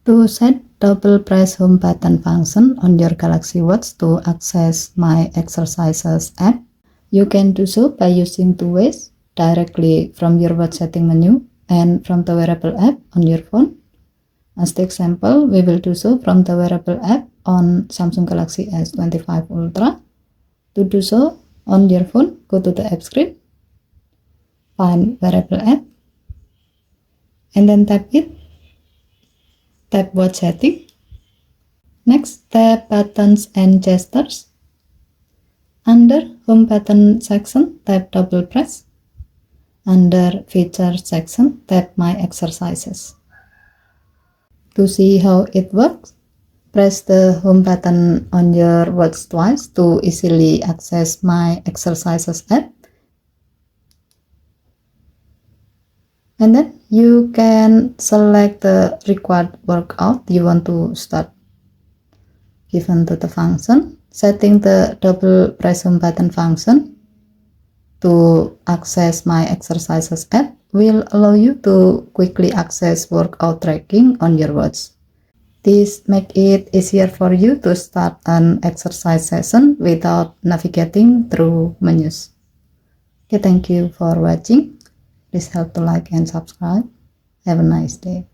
To set double press home button function on your Galaxy Watch to access My Exercises app, you can do so by using two ways: directly from your watch setting menu and from the wearable app on your phone. As the example, we will do so from the wearable app on Samsung Galaxy S25 Ultra. To do so, on your phone, go to the app screen, find wearable app, and then tap it. Tap watch setting. Next, tap buttons and gestures. Under home button section, tap double press. Under features section, tap my exercises. To see how it works, press the home button on your watch twice to easily access my exercises app. And then you can select the required workout you want to start. Given to the function, setting the double press home button function to access my exercises app will allow you to quickly access workout tracking on your watch. This makes it easier for you to start an exercise session without navigating through menus. Okay, thank you for watching. Please help to like and subscribe. Have a nice day.